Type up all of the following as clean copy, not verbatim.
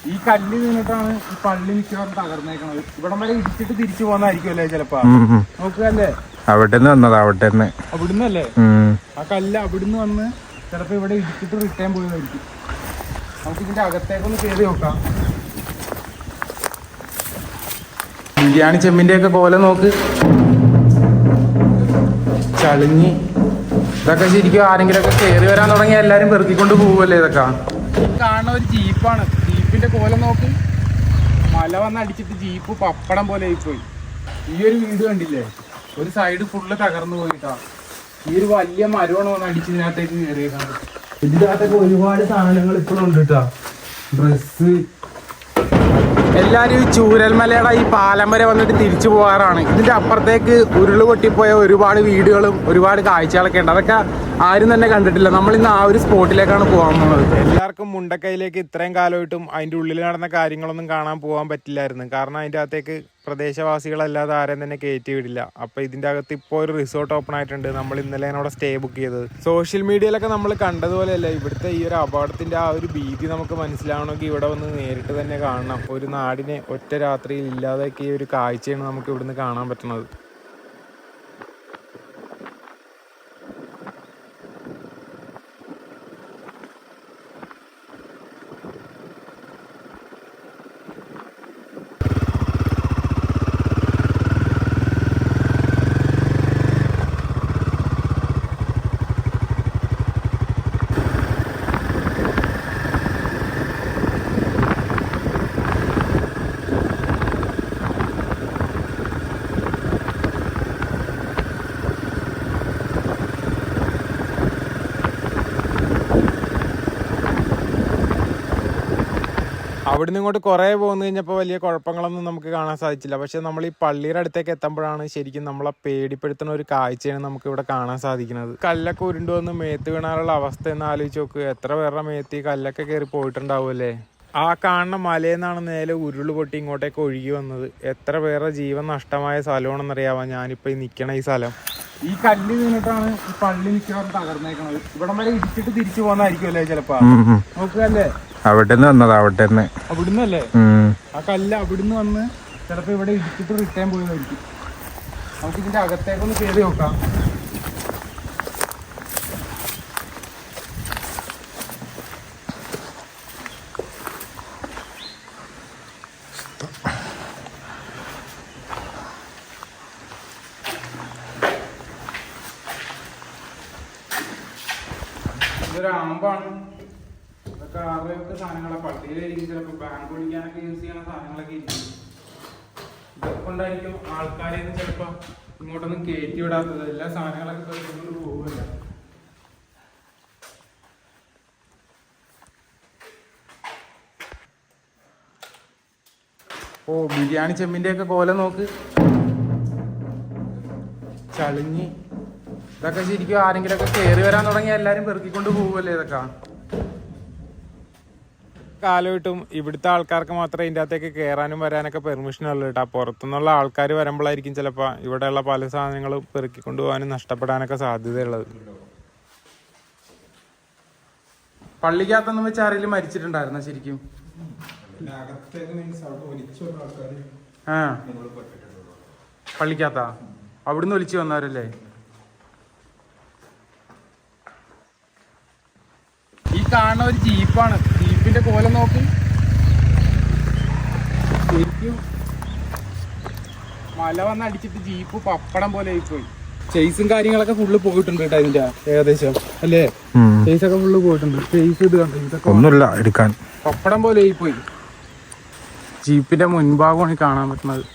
ഈ കല്ല് വീണിട്ടാണ് ഈ പള്ളി മിക്കവാറും തകർന്നേക്കണത്. ഇവിടം വരെ ഇടിച്ചിട്ട് തിരിച്ചു പോകുന്നതായിരിക്കും അല്ലേ ചിലപ്പോ. നോക്കുകയല്ലേ, അവിടുന്ന് വന്നത് അവിടുന്ന് അവിടുന്നല്ലേ ആ കല്ല് അവിടുന്ന് വന്ന് ചിലപ്പോ ഇവിടെ ഇടിച്ചിട്ട് റിട്ടേൺ പോയതായിരിക്കും. നമുക്ക് ഇതിന്റെ അകത്തേക്കൊന്ന് കയറി നോക്കാം. ബിരിയാണി ചെമ്മിന്റെ ഒക്കെ കോല നോക്ക്, ചളിഞ്ഞ്. ഇതൊക്കെ ശരിക്കും ആരെങ്കിലും ഒക്കെ കയറി വരാൻ തുടങ്ങിയ എല്ലാരും പെറുക്കിക്കൊണ്ട് പോവല്ലേ ഇതൊക്കെ. കാണുന്ന ഒരു ജീപ്പാണ്. ജീപ്പിന്റെ കോലം നോക്ക്, മല വന്ന് അടിച്ചിട്ട് ജീപ്പ് പപ്പടം പോലെ ആയിപ്പോയി. ഈ ഒരു വീട് കണ്ടില്ലേ, ഒരു സൈഡ് ഫുള്ള് തകർന്നു പോയിട്ടാ. ഈ ഒരു വലിയ മരമാണ് വന്ന് അടിച്ചതിനകത്തേക്ക് കയറിയേക്കാണ്. ഇതിനകത്തൊക്കെ ഒരുപാട് സാധനങ്ങൾ ഇപ്പോഴും ഉണ്ട് കേട്ടാ. ഡ്രസ്സ്. എല്ലാരും ഈ ചൂരൽമലയുടെ ഈ പാലം വരെ വന്നിട്ട് തിരിച്ചു പോകാറാണ്. ഇതിന്റെ അപ്പുറത്തേക്ക് ഉരുള് പൊട്ടിപ്പോയ ഒരുപാട് വീടുകളും ഒരുപാട് കാഴ്ചകളൊക്കെ ഉണ്ട്. അതൊക്കെ ആരും തന്നെ കണ്ടിട്ടില്ല. നമ്മൾ ഇന്ന് ആ ഒരു സ്പോട്ടിലേക്കാണ് പോകാൻ പോകുന്നത്. എല്ലാവർക്കും മുണ്ടക്കൈയിലേക്ക് ഇത്രയും കാലമായിട്ടും അതിന്റെ ഉള്ളിൽ നടന്ന കാര്യങ്ങളൊന്നും കാണാൻ പോകാൻ പറ്റില്ലായിരുന്നു. കാരണം അതിന്റെ അകത്തേക്ക് പ്രദേശവാസികളല്ലാതെ ആരെയും തന്നെ കയറ്റി വിടില്ല. അപ്പൊ ഇതിന്റെ അകത്ത് ഇപ്പോൾ ഒരു റിസോർട്ട് ഓപ്പൺ ആയിട്ടുണ്ട്. നമ്മൾ ഇന്നലെ അവിടെ സ്റ്റേ ബുക്ക് ചെയ്തത്. സോഷ്യൽ മീഡിയയിലൊക്കെ നമ്മൾ കണ്ടതുപോലെയല്ല ഇവിടുത്തെ ഈ ഒരു അപകടത്തിന്റെ ആ ഒരു ഭീതി നമുക്ക് മനസ്സിലാവണമെങ്കിൽ ഇവിടെ വന്ന് നേരിട്ട് തന്നെ കാണണം. ഒരു നാടിനെ ഒറ്റ രാത്രിയിൽ ഇല്ലാതാക്കിയ ഒരു കാഴ്ചയാണ് നമുക്ക് ഇവിടുന്ന് കാണാൻ പറ്റുന്നത്. അവിടുന്ന് ഇങ്ങോട്ട് കുറേ പോന്നു കഴിഞ്ഞപ്പോൾ വലിയ കുഴപ്പങ്ങളൊന്നും നമുക്ക് കാണാൻ സാധിച്ചില്ല. പക്ഷെ നമ്മൾ ഈ പള്ളിയുടെ അടുത്തേക്ക് എത്തുമ്പോഴാണ് ശരിക്കും നമ്മളെ പേടിപ്പെടുത്തുന്ന ഒരു കാഴ്ചയാണ് നമുക്ക് ഇവിടെ കാണാൻ സാധിക്കുന്നത്. കല്ലൊക്കെ ഉരുണ്ടു വന്ന് മേത്ത് വീണാനുള്ള അവസ്ഥ എന്ന് ആലോചിച്ച് നോക്ക്. എത്ര പേരുടെ മേത്ത് ഈ കല്ലൊക്കെ കയറി പോയിട്ടുണ്ടാവും അല്ലേ. ആ കാണുന്ന മലയെന്നാണ് നേരെ ഉരുള് പൊട്ടി ഇങ്ങോട്ടേക്ക് ഒഴുകി വന്നത്. എത്ര പേരുടെ ജീവൻ നഷ്ടമായ സ്ഥലമാണെന്നറിയാവാ ഞാനിപ്പോൾ ഈ നിൽക്കണ ഈ സ്ഥലം. ഈ കല്ല് വീണിട്ടാണ് ഈ പള്ളി മിക്കവാറും തകർന്നേക്കണത്. ഇവിടം വരെ ഇടിച്ചിട്ട് തിരിച്ചു പോകുന്നതായിരിക്കും അല്ലേ ചിലപ്പോ. നോക്കുകയല്ലേ, അവിടുന്ന് വന്നത് അവിടുന്നല്ലേ ആ കല്ല് അവിടുന്ന് വന്ന് ചിലപ്പോ ഇവിടെ ഇടിച്ചിട്ട് റിട്ടേൺ പോയതായിരിക്കും. നമുക്ക് ഇതിന്റെ അകത്തേക്കൊന്ന് കയറി നോക്കാം. ഇതൊരു ആമ്പാണ്. ഇതൊക്കെ ആറുപേർക്ക് സാധനങ്ങളെ പള്ളിയിലായിരിക്കും ചിലപ്പോൾ ബാങ്ക് വിളിക്കാനൊക്കെ യൂസ് ചെയ്യുന്ന സാധനങ്ങളൊക്കെ ഇരിക്കും. ഇതൊക്കെ കൊണ്ടായിരിക്കും ആൾക്കാരെ ചിലപ്പോൾ ഇങ്ങോട്ടൊന്നും കയറ്റി വിടാത്തത്. എല്ലാ സാധനങ്ങളൊക്കെ ഇങ്ങോട്ട് പോകില്ല. ഓ ബിരിയാണി ചെമ്മിന്റെ ഒക്കെ കോല നോക്ക്, ചളിഞ്ഞ്. ഇതൊക്കെ ശരിക്കും ആരെങ്കിലും ഒക്കെ കയറി വരാൻ തുടങ്ങിയ എല്ലാരും പെറുക്കിക്കൊണ്ട് പോവല്ലേ ഇതൊക്കെ. കാലമായിട്ടും ഇവിടുത്തെ ആൾക്കാർക്ക് മാത്രമേ ഇതിൻ്റെ അകത്തേക്ക് കയറാനും വരാനൊക്കെ പെർമിഷൻ ഉള്ളൂ കേട്ടോ. പുറത്തുനിന്നുള്ള ആൾക്കാർ വരുമ്പോഴായിരിക്കും ചിലപ്പോൾ ഇവിടെയുള്ള പല സാധനങ്ങളും പെറുക്കിക്കൊണ്ട് പോകാനും നഷ്ടപ്പെടാനൊക്കെ സാധ്യതയുള്ളത്. പള്ളിക്കകത്തൊന്നും വെച്ച് ആരെങ്കിലും മരിച്ചിട്ടുണ്ടായിരുന്ന ശരിക്കും? ആ പള്ളിക്കകത്താ? അവിടുന്ന് ഒലിച്ചു വന്നവരല്ലേ? ഈ കാണുന്ന ഒരു ജീപ്പാണ്. ജീപ്പിന്റെ കോലം നോക്ക്, ശരിക്കും മല വന്ന് അടിച്ചിട്ട് ജീപ്പ് പപ്പടം പോലെ ആയിപ്പോയി. ചേസും കാര്യങ്ങളൊക്കെ ഫുള്ള് പോയിട്ടുണ്ട് കേട്ടോ ഇതിന്റെ ഏകദേശം അല്ലേ. ചേസൊക്കെ ഫുള്ള് പോയിട്ടുണ്ട്. ചേസ് ഇത് കണ്ടു, ഇതൊക്കെ ഒന്നുമില്ല എടുക്കാൻ. പപ്പടം പോലെ ആയിപ്പോയി. ജീപ്പിന്റെ മുൻഭാഗമാണ് ഈ കാണാൻ പറ്റുന്നത്.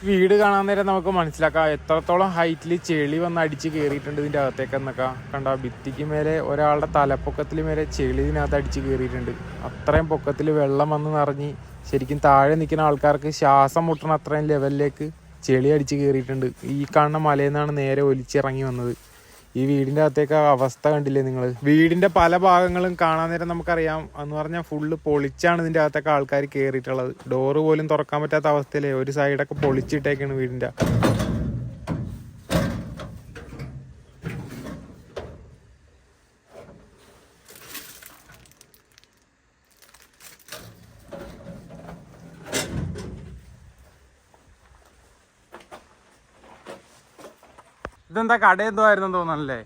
വീട് കാണാൻ നേരം നമുക്ക് മനസ്സിലാക്കാം എത്രത്തോളം ഹൈറ്റിൽ ചെളി വന്ന് അടിച്ച് കയറിയിട്ടുണ്ട് ഇതിൻ്റെ അകത്തേക്ക് എന്നൊക്കെ കണ്ട. ഭിത്തിക്ക് മേലെ ഒരാളുടെ തലപ്പൊക്കത്തിൽ മേലെ ചെളി ഇതിനകത്ത് അടിച്ച് കയറിയിട്ടുണ്ട്. അത്രയും പൊക്കത്തിൽ വെള്ളം വന്ന് നിറഞ്ഞ് ശരിക്കും താഴെ നിൽക്കുന്ന ആൾക്കാർക്ക് ശ്വാസം മുട്ടണ അത്രയും ലെവലിലേക്ക് ചെളി അടിച്ച് കയറിയിട്ടുണ്ട്. ഈ കാണുന്ന മലയിൽ നിന്നാണ് നേരെ ഒലിച്ചിറങ്ങി വന്നത്. ഈ വീടിൻ്റെ അകത്തേക്ക് അവസ്ഥ കണ്ടില്ലേ നിങ്ങൾ? വീടിൻ്റെ പല ഭാഗങ്ങളും കാണാൻ നേരം നമുക്കറിയാം എന്ന് പറഞ്ഞാൽ ഫുള്ള് പൊളിച്ചാണ് ഇതിൻ്റെ അകത്തൊക്കെ ആൾക്കാർ കയറിയിട്ടുള്ളത്. ഡോറ് പോലും തുറക്കാൻ പറ്റാത്ത അവസ്ഥയിലേ ഒരു സൈഡൊക്കെ പൊളിച്ചിട്ടേക്കാണ് വീടിൻ്റെ. ഇതെന്താ കട എന്തോ ആയിരുന്നു തോന്നണല്ലേ?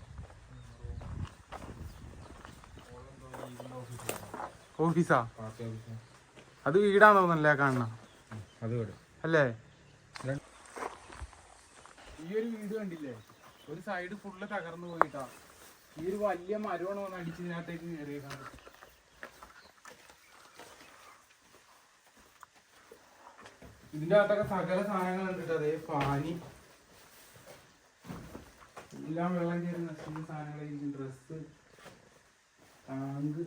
ഓഫീസാ? അത് വീടാന്ന് തോന്നല്ലേ കാണുന്ന? അല്ലേ? ഈ ഒരു വീട് കണ്ടില്ലേ, ഒരു സൈഡ് ഫുള്ള് തകർന്നു പോയിട്ടാ. ഈ ഒരു വലിയ മരമാണ് വന്ന് അടിച്ചതിനകത്തേക്ക് കയറിയേക്കാണ്. ഇതിന്റെ അകത്തൊക്കെ സകല സാധനങ്ങൾ ഉണ്ട്. അതേ പാനി എല്ലാം വെള്ളം കയറി നശിക്കുന്ന സാധനങ്ങളായിരിക്കും. ഡ്രസ്സ്, ടാങ്ക്,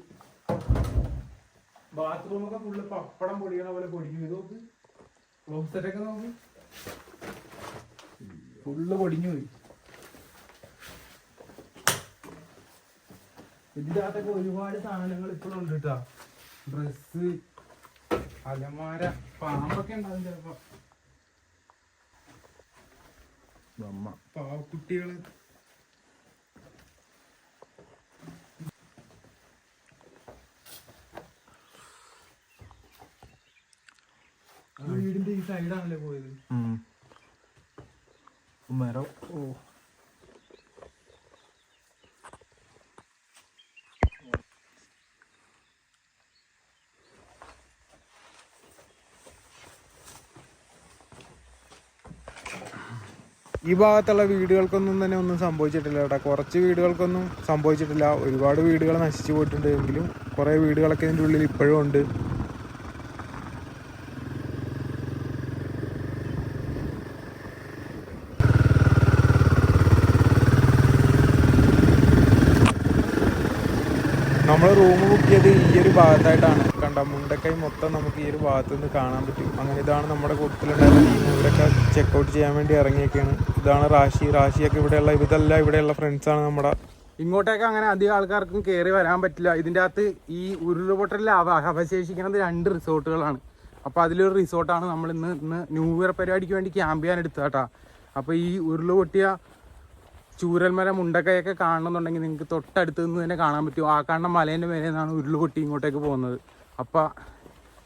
ബാത്റൂമൊക്കെ ഫുള്ള് പപ്പടം പൊടിക്കണ പോലെ പൊടിക്കും. നോക്ക്, ക്ലോസറ്റൊക്കെ നോക്ക്, ഫുള്ള് പൊടിഞ്ഞു പോയി. ഇതിന്റെ അകത്തൊക്കെ ഒരുപാട് സാധനങ്ങൾ ഇപ്പോഴും ഉണ്ട് കേട്ടാ. ഡ്രസ്സ്, അലമാര, പാമ്പൊക്കെ ഉണ്ടാവും ചിലപ്പോ. പാവക്കുട്ടികള്, വീടിന്റെ ഈ സൈഡാണല്ലേ പോയത്. മരം ഈ ഭാഗത്തുള്ള വീടുകൾക്കൊന്നും തന്നെ ഒന്നും സംഭവിച്ചിട്ടില്ല കേട്ടോ. കുറച്ച് വീടുകൾക്കൊന്നും സംഭവിച്ചിട്ടില്ല. ഒരുപാട് വീടുകൾ നശിച്ചു പോയിട്ടുണ്ട്. എങ്കിലും കുറേ വീടുകളൊക്കെ ഇതിൻ്റെ ഉള്ളിൽ ഇപ്പോഴും ഉണ്ട്. നമ്മൾ റൂം ബുക്ക് ചെയ്ത് ഈ ഒരു ഭാഗത്തായിട്ടാണ്. കണ്ട മുണ്ടക്കൈ മൊത്തം നമുക്ക് ഈ ഒരു ഭാഗത്ത് നിന്ന് കാണാൻ പറ്റും. അങ്ങനെ ഇതാണ് നമ്മുടെ കൂട്ടത്തിലുണ്ടായിരുന്ന ടീം. ഇവരൊക്കെ ചെക്കൗട്ട് ചെയ്യാൻ വേണ്ടി ഇറങ്ങിയൊക്കെയാണ്. ഇതാണ് റാഷിയൊക്കെ ഇവിടെയുള്ള, ഇതെല്ലാം ഇവിടെയുള്ള ഫ്രണ്ട്സാണ് നമ്മുടെ. ഇങ്ങോട്ടേക്ക് അങ്ങനെ അധികം ആൾക്കാർക്കും കയറി വരാൻ പറ്റില്ല. ഇതിൻ്റെ അകത്ത് ഈ ഉരുളുപൊട്ടലിൽ അവശേഷിക്കുന്നത് 2 റിസോർട്ടുകളാണ്. അപ്പോൾ അതിലൊരു റിസോർട്ടാണ് നമ്മൾ ഇന്ന് ന്യൂ ഇയർ പരിപാടിക്ക് വേണ്ടി ക്യാമ്പ് ചെയ്യാൻ എടുത്തത് കേട്ടോ. അപ്പോൾ ഈ ഉരുള് പൊട്ടിയ ചൂരൽമല മുണ്ടക്കയൊക്കെ കാണണമെന്നുണ്ടെങ്കിൽ നിങ്ങൾക്ക് തൊട്ടടുത്ത് നിന്ന് തന്നെ കാണാൻ പറ്റും. ആ കാണുന്ന മലേൻ്റെ മേലെ നിന്നാണ് ഉരുള് പൊട്ടി ഇങ്ങോട്ടേക്ക് പോകുന്നത്. അപ്പോൾ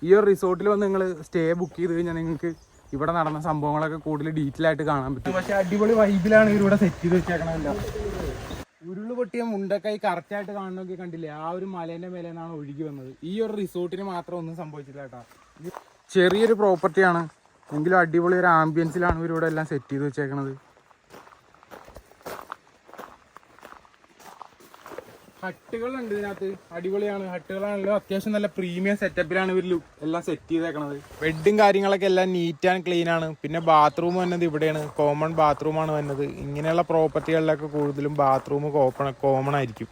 ഈ ഒരു റിസോർട്ടിൽ വന്ന് നിങ്ങൾ സ്റ്റേ ബുക്ക് ചെയ്ത് കഴിഞ്ഞാൽ നിങ്ങൾക്ക് ഇവിടെ നടന്ന സംഭവങ്ങളൊക്കെ കൂടുതൽ ഡീറ്റെയിൽ ആയിട്ട് കാണാൻ പറ്റും. പക്ഷേ അടിപൊളി വൈബിലാണ് ഇവരിവിടെ സെറ്റ് ചെയ്ത് വെച്ചേക്കണമല്ലോ. ഉരുള് പൊട്ടിയ മുണ്ടക്കൈ കറക്റ്റായിട്ട് കാണണമെങ്കിൽ കണ്ടില്ലേ, ആ ഒരു മലേൻ്റെ മേലെ നിന്നാണ് ഒഴുകി വന്നത്. ഈ ഒരു റിസോർട്ടിന് മാത്രം ഒന്നും സംഭവിച്ചില്ല കേട്ടോ. ചെറിയൊരു പ്രോപ്പർട്ടിയാണ് എങ്കിലും അടിപൊളി ഒരു ആംബിയൻസിലാണ് ഇവരിവിടെ എല്ലാം സെറ്റ് ചെയ്ത് വെച്ചേക്കണത്. ഹട്ടുകളുണ്ട് ഇതിനകത്ത്, അടിപൊളിയാണ്. ഹട്ടുകളാണല്ലോ അത്യാവശ്യം നല്ല പ്രീമിയം സെറ്റപ്പിലാണ് ഇവർ എല്ലാം സെറ്റ് ചെയ്തേക്കണത്. ബെഡും കാര്യങ്ങളൊക്കെ എല്ലാം നീറ്റ് ആൻഡ് ക്ലീൻ ആണ്. പിന്നെ ബാത്റൂം വന്നത് ഇവിടെയാണ്, കോമൺ ബാത്റൂമാണ് വന്നത്. ഇങ്ങനെയുള്ള പ്രോപ്പർട്ടികളിലൊക്കെ കൂടുതലും ബാത്റൂം കോമൺ ആയിരിക്കും.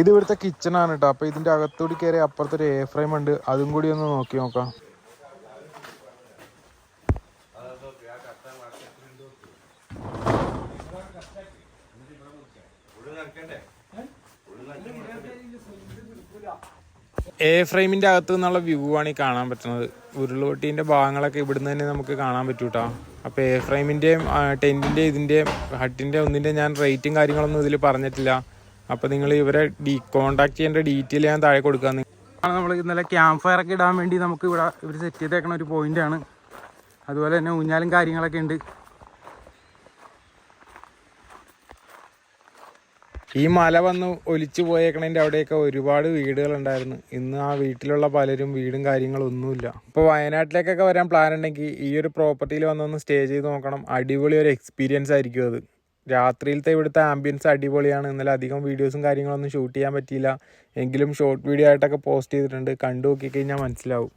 ഇത് ഇവിടുത്തെ കിച്ചണാണ് കേട്ടോ. അപ്പോൾ ഇതിൻ്റെ അകത്തോടി കയറി അപ്പുറത്തൊരു എയർ ഫ്രെയിം ഉണ്ട്, അതും കൂടി ഒന്ന് നോക്കി നോക്കാം. എയർ ഫ്രെയിമിൻ്റെ അകത്ത് നിന്നുള്ള വ്യൂ ആണ് ഈ കാണാൻ പറ്റുന്നത്. ഉരുളുപൊട്ടീൻ്റെ ഭാഗങ്ങളൊക്കെ ഇവിടുന്ന് തന്നെ നമുക്ക് കാണാൻ പറ്റും കേട്ടോ. അപ്പോൾ എയർ ഫ്രെയിമിൻ്റെയും ടെൻറ്റിൻ്റെ ഇതിൻ്റെയും ഹട്ടിൻ്റെ ഒന്നിൻ്റെയും ഞാൻ റേറ്റും കാര്യങ്ങളൊന്നും ഇതിൽ പറഞ്ഞിട്ടില്ല. അപ്പോൾ നിങ്ങൾ ഇവരെ കോൺടാക്ട് ചെയ്യേണ്ട ഡീറ്റെയിൽ ഞാൻ താഴെ കൊടുക്കാം. നമ്മൾ ഇന്നലെ ക്യാമ്പ് ഫയർ ഒക്കെ ഇടാൻ വേണ്ടി നമുക്ക് ഇവിടെ ഇവർ സെറ്റ് ചെയ്തേക്കണ ഒരു പോയിൻ്റാണ്. അതുപോലെ തന്നെ ഊഞ്ഞാലും കാര്യങ്ങളൊക്കെ ഉണ്ട്. ഈ മല വന്ന് ഒലിച്ചു പോയേക്കണതിൻ്റെ അവിടെയൊക്കെ ഒരുപാട് വീടുകളുണ്ടായിരുന്നു. ഇന്ന് ആ വീട്ടിലുള്ള പലരും വീടും കാര്യങ്ങളും ഒന്നുമില്ല. ഇപ്പോൾ വയനാട്ടിലേക്കൊക്കെ വരാൻ പ്ലാൻ ഉണ്ടെങ്കിൽ ഈ ഒരു പ്രോപ്പർട്ടിയിൽ വന്നൊന്ന് സ്റ്റേ ചെയ്ത് നോക്കണം. അടിപൊളി ഒരു എക്സ്പീരിയൻസ് ആയിരിക്കും അത്. രാത്രിയിലത്തെ ഇവിടുത്തെ ആംബിയൻസ് അടിപൊളിയാണ്. ഇന്നലെ അധികം വീഡിയോസും കാര്യങ്ങളൊന്നും ഷൂട്ട് ചെയ്യാൻ പറ്റിയില്ല. എങ്കിലും ഷോർട്ട് വീഡിയോ ആയിട്ടൊക്കെ പോസ്റ്റ് ചെയ്തിട്ടുണ്ട്. കണ്ടു നോക്കിക്കഴിഞ്ഞാൽ മനസ്സിലാവും.